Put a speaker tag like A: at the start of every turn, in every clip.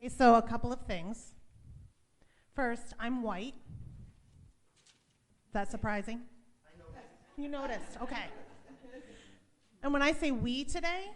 A: So a couple of things. First, I'm white. Is that surprising?
B: I noticed.
A: You noticed, okay. And when I say we today,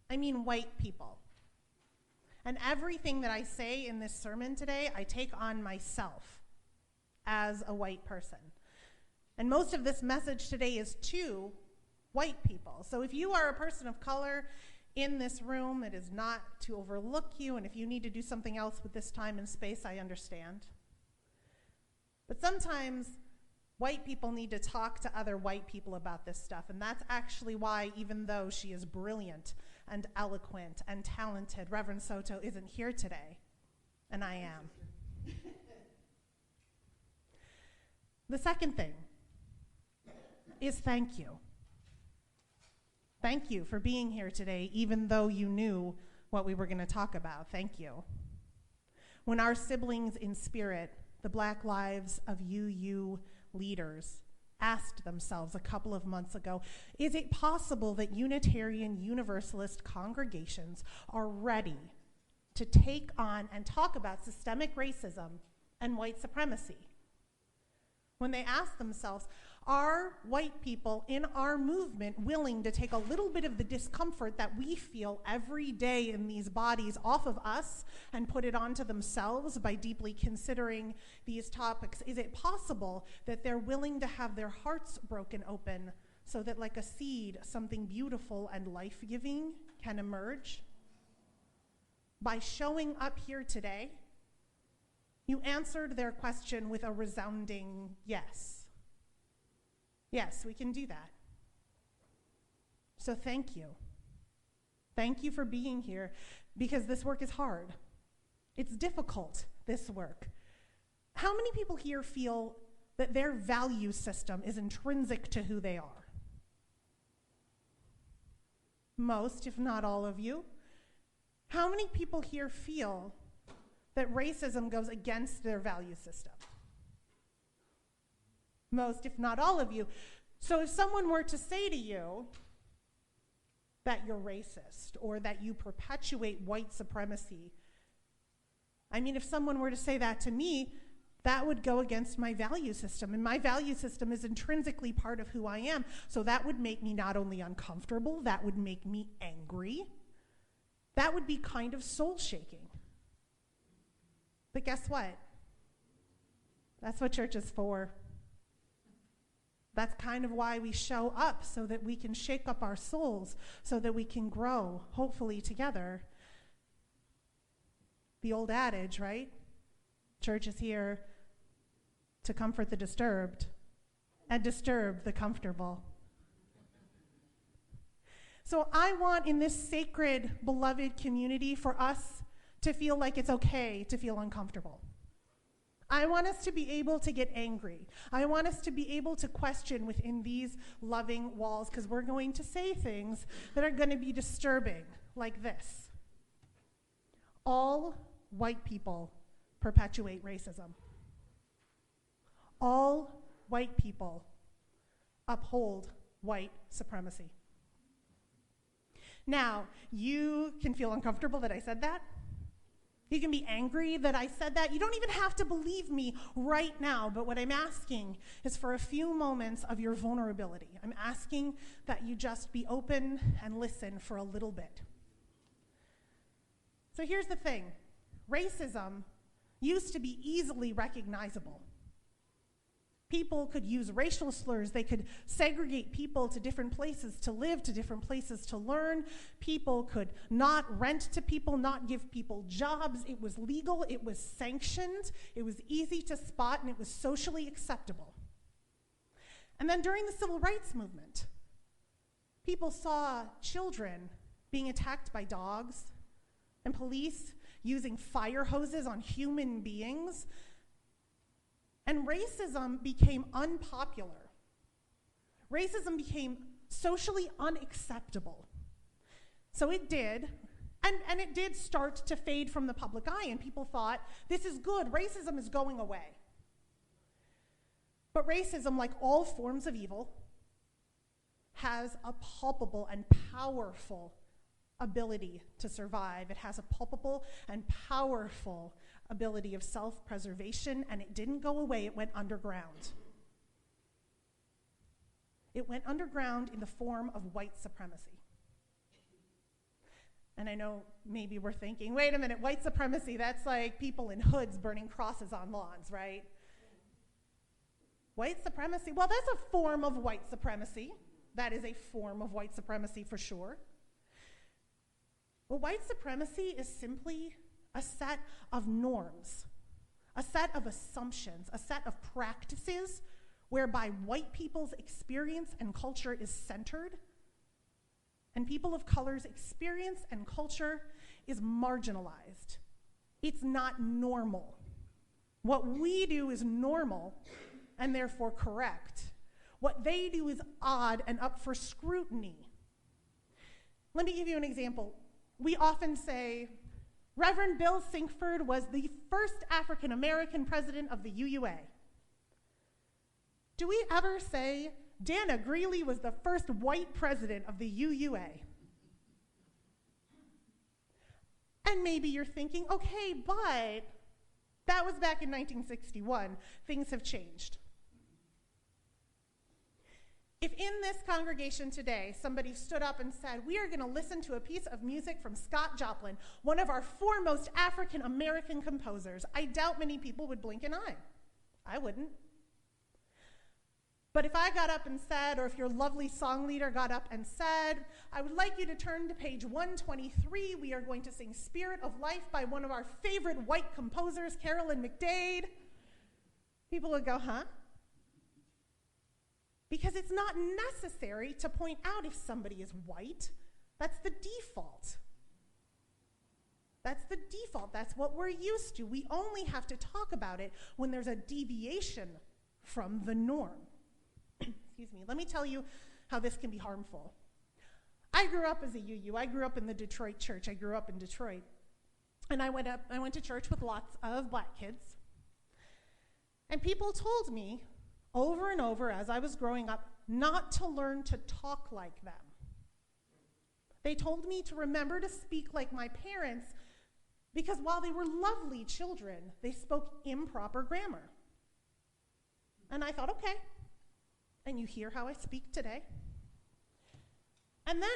A: I mean white people. And everything that I say in this sermon today, I take on myself as a white person. And most of this message today is to white people. So if you are a person of color in this room, it is not to overlook you, and if you need to do something else with this time and space, I understand. But sometimes white people need to talk to other white people about this stuff, and that's actually why, even though she is brilliant and eloquent and talented, Reverend Soto isn't here today, and I am. The second thing is thank you. Thank you for being here today, even though you knew what we were going to talk about. Thank you. When our siblings in spirit, the Black Lives of UU leaders, asked themselves a couple of months ago, is it possible that Unitarian Universalist congregations are ready to take on and talk about systemic racism and white supremacy? When they asked themselves, are white people in our movement willing to take a little bit of the discomfort that we feel every day in these bodies off of us and put it onto themselves by deeply considering these topics? Is it possible that they're willing to have their hearts broken open so that, like a seed, something beautiful and life-giving can emerge? By showing up here today, you answered their question with a resounding yes. Yes, we can do that. So thank you. Thank you for being here, because this work is hard. It's difficult, this work. How many people here feel that their value system is intrinsic to who they are? Most, if not all of you. How many people here feel that racism goes against their value system? Most, if not all of you. So if someone were to say to you that you're racist or that you perpetuate white supremacy, I mean, if someone were to say that to me, that would go against my value system. And my value system is intrinsically part of who I am. So that would make me not only uncomfortable, that would make me angry. That would be kind of soul-shaking. But guess what? That's what church is for. That's kind of why we show up, so that we can shake up our souls, so that we can grow, hopefully together. The old adage, right? Church is here to comfort the disturbed and disturb the comfortable. So I want, in this sacred, beloved community, for us to feel like it's okay to feel uncomfortable. I want us to be able to get angry. I want us to be able to question within these loving walls, because we're going to say things that are going to be disturbing, like this. All white people perpetuate racism. All white people uphold white supremacy. Now, you can feel uncomfortable that I said that. You can be angry that I said that. You don't even have to believe me right now, but what I'm asking is for a few moments of your vulnerability. I'm asking that you just be open and listen for a little bit. So here's the thing. Racism used to be easily recognizable. People could use racial slurs. They could segregate people to different places to live, to different places to learn. People could not rent to people, not give people jobs. It was legal. It was sanctioned. It was easy to spot, and it was socially acceptable. And then during the Civil Rights Movement, people saw children being attacked by dogs and police using fire hoses on human beings. And racism became unpopular. Racism became socially unacceptable. So it did, and it did start to fade from the public eye, and people thought, this is good, racism is going away. But racism, like all forms of evil, has a palpable and powerful ability to survive. It has a palpable and powerful ability of self-preservation, and it didn't go away, it went underground. It went underground in the form of white supremacy. And I know maybe we're thinking, wait a minute, white supremacy, that's like people in hoods burning crosses on lawns, right? White supremacy, well, that's a form of white supremacy. That is a form of white supremacy for sure. Well, white supremacy is simply a set of norms, a set of assumptions, a set of practices whereby white people's experience and culture is centered, and people of color's experience and culture is marginalized. It's not normal. What we do is normal and therefore correct. What they do is odd and up for scrutiny. Let me give you an example. We often say, Reverend Bill Sinkford was the first African American president of the UUA. Do we ever say, Dana Greeley was the first white president of the UUA? And maybe you're thinking, okay, but that was back in 1961. Things have changed. If in this congregation today, somebody stood up and said, we are going to listen to a piece of music from Scott Joplin, one of our foremost African American composers, I doubt many people would blink an eye. I wouldn't. But if I got up and said, or if your lovely song leader got up and said, I would like you to turn to page 123, we are going to sing Spirit of Life by one of our favorite white composers, Carolyn McDade, people would go, huh? Because it's not necessary to point out if somebody is white. That's the default. That's the default. That's what we're used to. We only have to talk about it when there's a deviation from the norm. Excuse me. Let me tell you how this can be harmful. I grew up as a UU. I grew up in the Detroit church. I grew up in Detroit. And I went to church with lots of black kids. And people told me over and over as I was growing up not to learn to talk like them. They told me to remember to speak like my parents because while they were lovely children, they spoke improper grammar. And I thought, okay. And you hear how I speak today. And then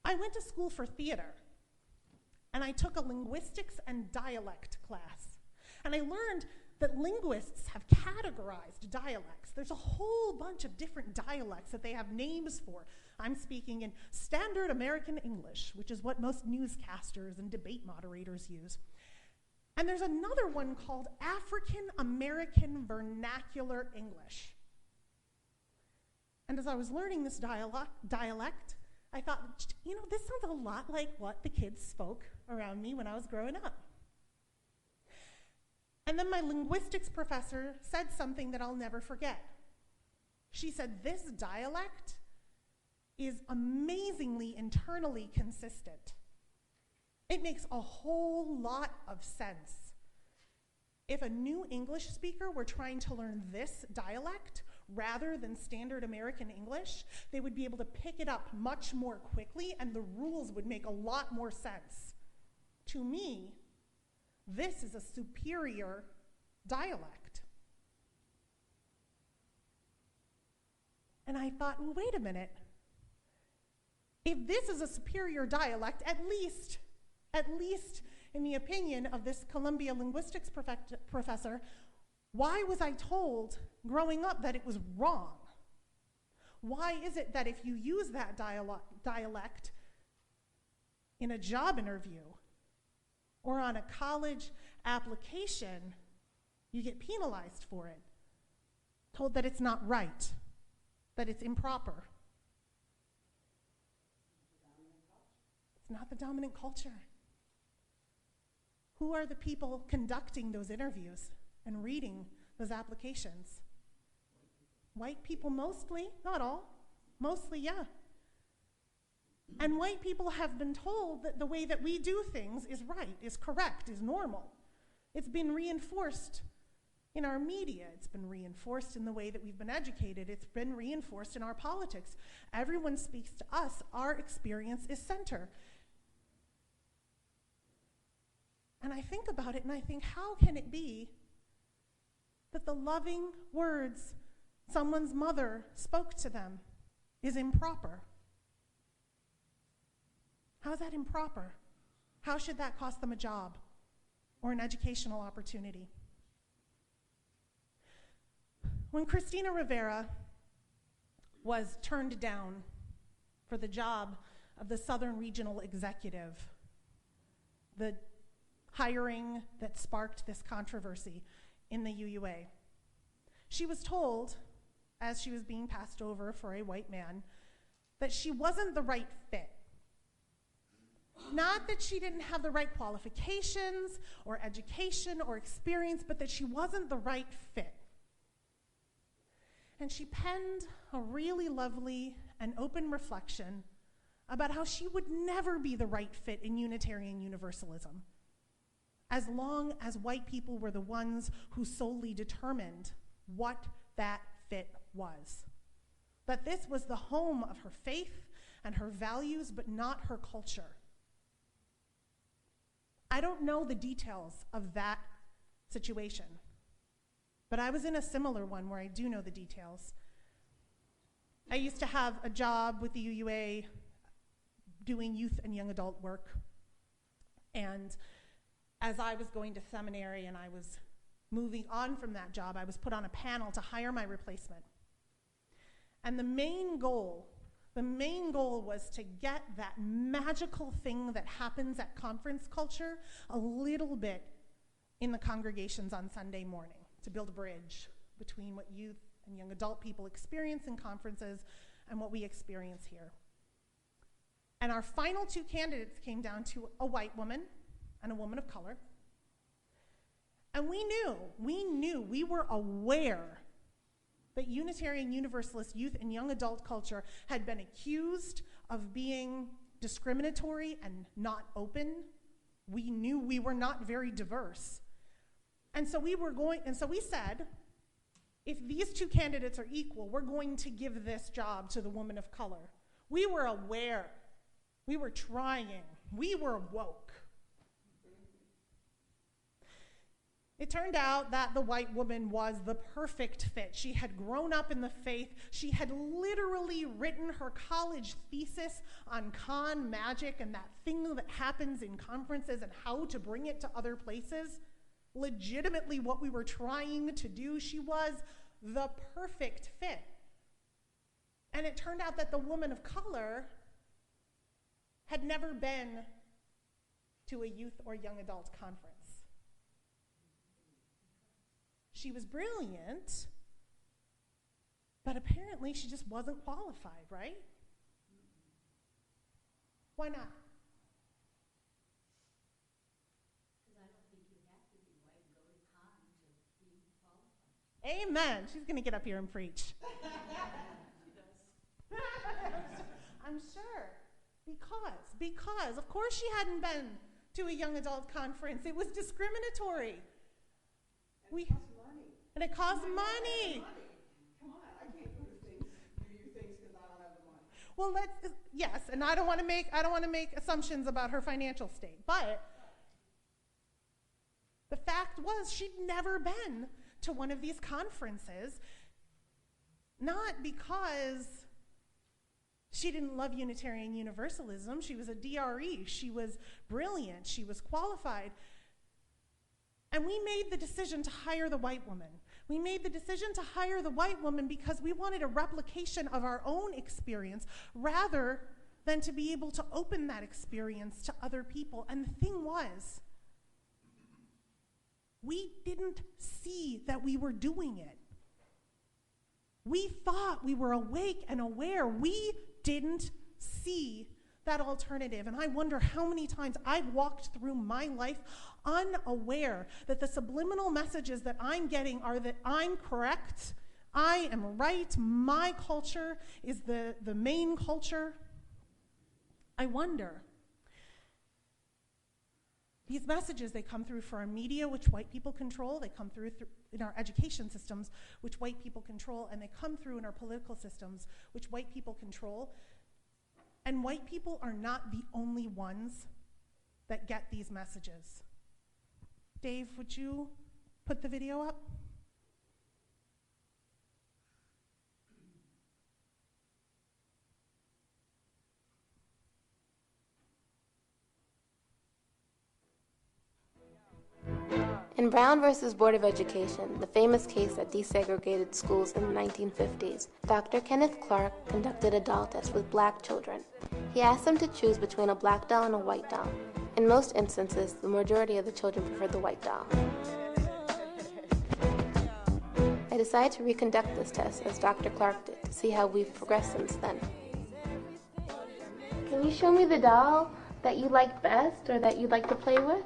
A: I went to school for theater. And I took a linguistics and dialect class. And I learned that linguists have categorized dialects. There's a whole bunch of different dialects that they have names for. I'm speaking in standard American English, which is what most newscasters and debate moderators use. And there's another one called African American Vernacular English. And as I was learning this dialect, I thought, you know, this sounds a lot like what the kids spoke around me when I was growing up. And then my linguistics professor said something that I'll never forget. She said, this dialect is amazingly internally consistent. It makes a whole lot of sense. If a new English speaker were trying to learn this dialect rather than standard American English, they would be able to pick it up much more quickly and the rules would make a lot more sense. To me, this is a superior dialect. And I thought, well, wait a minute. If this is a superior dialect, at least in the opinion of this Columbia linguistics professor, why was I told growing up that it was wrong? Why is it that if you use that dialect in a job interview or on a college application, you get penalized for it? Told that it's not right, that it's improper. It's not the dominant culture. Who are the people conducting those interviews and reading those applications? White people mostly, not all, mostly, yeah. And white people have been told that the way that we do things is right, is correct, is normal. It's been reinforced in our media. It's been reinforced in the way that we've been educated. It's been reinforced in our politics. Everyone speaks to us. Our experience is center. And I think about it and I think, how can it be that the loving words someone's mother spoke to them is improper? How is that improper? How should that cost them a job or an educational opportunity? When Christina Rivera was turned down for the job of the Southern Regional Executive, the hiring that sparked this controversy in the UUA, she was told, as she was being passed over for a white man, that she wasn't the right fit. Not that she didn't have the right qualifications or education or experience, but that she wasn't the right fit. And she penned a really lovely and open reflection about how she would never be the right fit in Unitarian Universalism, as long as white people were the ones who solely determined what that fit was. That this was the home of her faith and her values, but not her culture. I don't know the details of that situation, but I was in a similar one where I do know the details. I used to have a job with the UUA doing youth and young adult work, and as I was going to seminary and I was moving on from that job, I was put on a panel to hire my replacement. And the main goal was to get that magical thing that happens at conference culture a little bit in the congregations on Sunday morning, to build a bridge between what youth and young adult people experience in conferences and what we experience here. And our final two candidates came down to a white woman and a woman of color. And we were aware that Unitarian Universalist youth and young adult culture had been accused of being discriminatory and not open. We knew we were not very diverse. And so we said, if these two candidates are equal, we're going to give this job to the woman of color. We were aware. We were trying. We were woke. It turned out that the white woman was the perfect fit. She had grown up in the faith. She had literally written her college thesis on con magic and that thing that happens in conferences and how to bring it to other places. Legitimately what we were trying to do. She was the perfect fit. And it turned out that the woman of color had never been to a youth or young adult conference. She was brilliant, but apparently she just wasn't qualified, right? Why not?
B: Because I don't think you have to be white and go to con to be qualified.
A: Amen. She's going to get up here and preach.
B: She does.
A: I'm sure. Because, of course she hadn't been to a young adult conference. It was discriminatory. And it costs money.
C: Come on, I can't do you things because I don't have the money.
A: Well, yes, and I don't want to make assumptions about her financial state, but the fact was she'd never been to one of these conferences, not because she didn't love Unitarian Universalism. She was a DRE. She was brilliant. She was qualified. And we made the decision to hire the white woman. We made the decision to hire the white woman because we wanted a replication of our own experience rather than to be able to open that experience to other people. And the thing was, we didn't see that we were doing it. We thought we were awake and aware. We didn't see that alternative. And I wonder how many times I've walked through my life unaware that the subliminal messages that I'm getting are that I'm correct, I am right, my culture is the main culture. I wonder. These messages, they come through for our media, which white people control. They come through in our education systems, which white people control. And they come through in our political systems, which white people control. And white people are not the only ones that get these messages. Dave, would you put the video up?
D: In Brown versus Board of Education, the famous case that desegregated schools in the 1950s, Dr. Kenneth Clark conducted a doll test with black children. He asked them to choose between a black doll and a white doll. In most instances, the majority of the children preferred the white doll. I decided to reconduct this test as Dr. Clark did to see how we've progressed since then. Can you show me the doll that you like best or that you'd like to play with?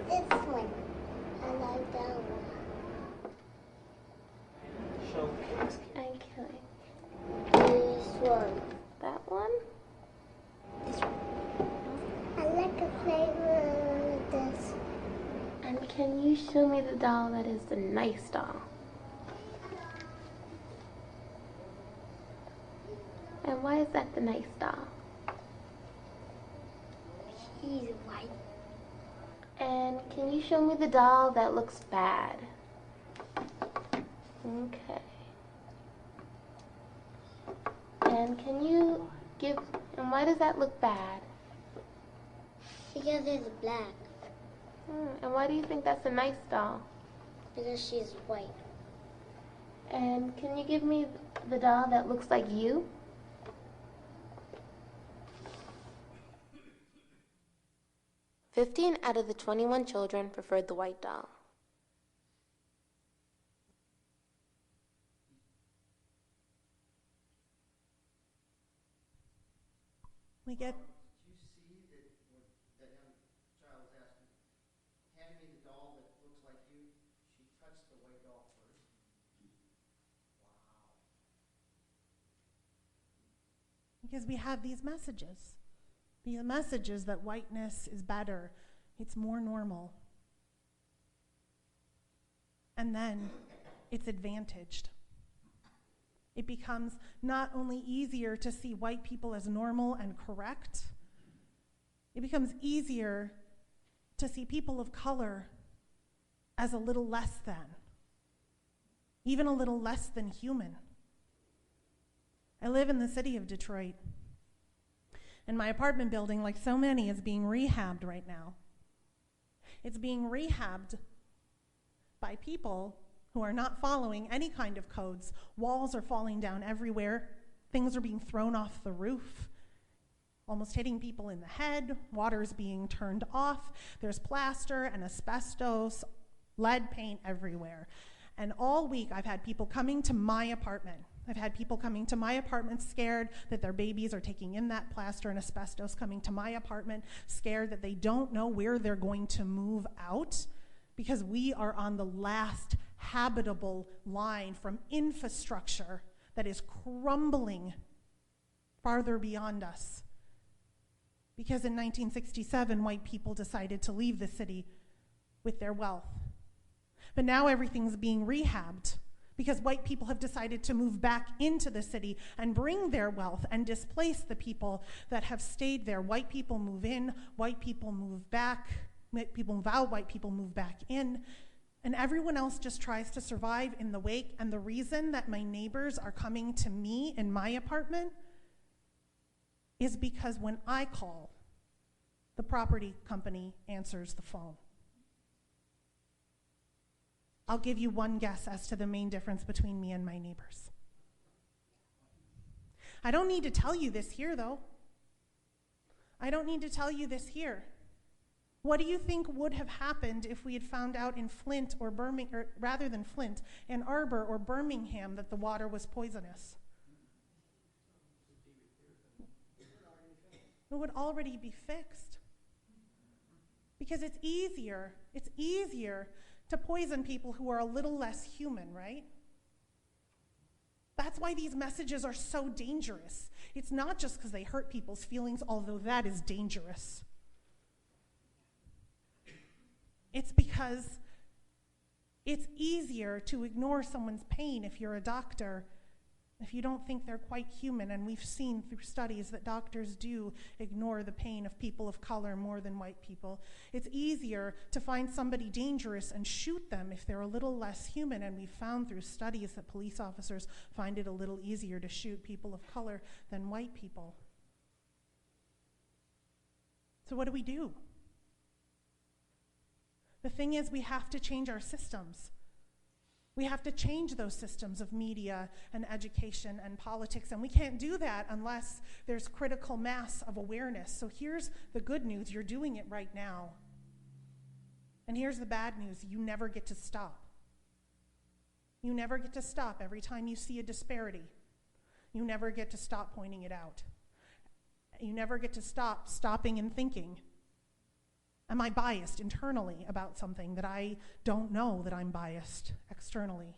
E: This one. I like that one.
D: Okay.
E: This one.
D: That one?
E: This one. I like to play with this.
D: And can you show me the doll that is the nice doll? And why is that the nice doll?
E: He's white.
D: And can you show me the doll that looks bad? Okay. And can you and why does that look bad?
E: Because it's black.
D: And why do you think that's a nice doll?
E: Because she's white.
D: And can you give me the doll that looks like you? "15 out of the 21 children preferred the white doll.
A: We get
F: Did you see that when that young child was asking, hand me the doll that looks like you? She touched the white doll first. Wow.
A: because we have these messages. These messages that whiteness is better, it's more normal. And then it's advantaged. It becomes not only easier to see white people as normal and correct, it becomes easier to see people of color as a little less than, even a little less than human. I live in the city of Detroit, and my apartment building, like so many, is being rehabbed right now. It's being rehabbed by people who are not following any kind of codes. Walls are falling down everywhere. Things are being thrown off the roof, almost hitting people in the head. Water's being turned off. There's plaster and asbestos, lead paint everywhere. And all week I've had people coming to my apartment. I've had people coming to my apartment scared that their babies are taking in that plaster and asbestos, coming to my apartment scared that they don't know where they're going to move out, because we are on the last habitable line from infrastructure that is crumbling farther beyond us. Because in 1967, white people decided to leave the city with their wealth. But now everything's being rehabbed because white people have decided to move back into the city and bring their wealth and displace the people that have stayed there. White people move in, white people move back, white people move out, white people move back in, and everyone else just tries to survive in the wake. And the reason that my neighbors are coming to me in my apartment is because when I call, the property company answers the phone. I'll give you one guess as to the main difference between me and my neighbors. I don't need to tell you this here, though. I don't need to tell you this here. What do you think would have happened if we had found out in Flint or Birmingham, or rather than Flint, Ann Arbor or Birmingham, that the water was poisonous? It would already be fixed. Because it's easier to poison people who are a little less human, right? That's why these messages are so dangerous. It's not just because they hurt people's feelings, although that is dangerous. It's because it's easier to ignore someone's pain if you're a doctor if you don't think they're quite human, and we've seen through studies that doctors do ignore the pain of people of color more than white people, it's easier to find somebody dangerous and shoot them if they're a little less human, and we've found through studies that police officers find it a little easier to shoot people of color than white people. So what do we do? The thing is, we have to change our systems. We have to change those systems of media and education and politics, and we can't do that unless there's critical mass of awareness. So here's the good news: you're doing it right now. And here's the bad news: you never get to stop. You never get to stop every time you see a disparity. You never get to stop pointing it out. You never get to stop stopping and thinking, am I biased internally about something that I don't know that I'm biased externally?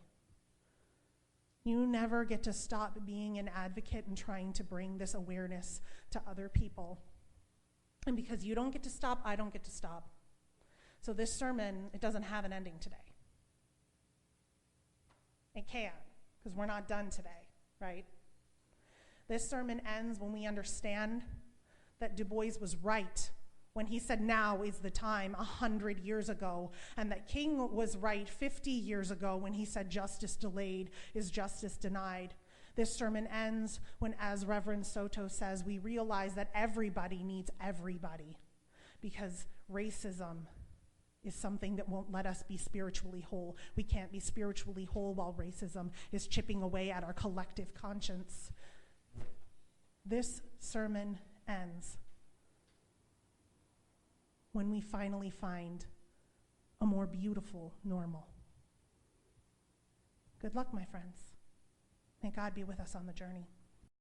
A: You never get to stop being an advocate and trying to bring this awareness to other people. And because you don't get to stop, I don't get to stop. So this sermon, it doesn't have an ending today. It can't, because we're not done today, right? This sermon ends when we understand that Du Bois was right when he said now is the time 100 years ago, and that King was right 50 years ago when he said justice delayed is justice denied. This sermon ends when, as Reverend Soto says, we realize that everybody needs everybody, because racism is something that won't let us be spiritually whole. We can't be spiritually whole while racism is chipping away at our collective conscience. This sermon ends when we finally find a more beautiful normal. Good luck, my friends. May God be with us on the journey.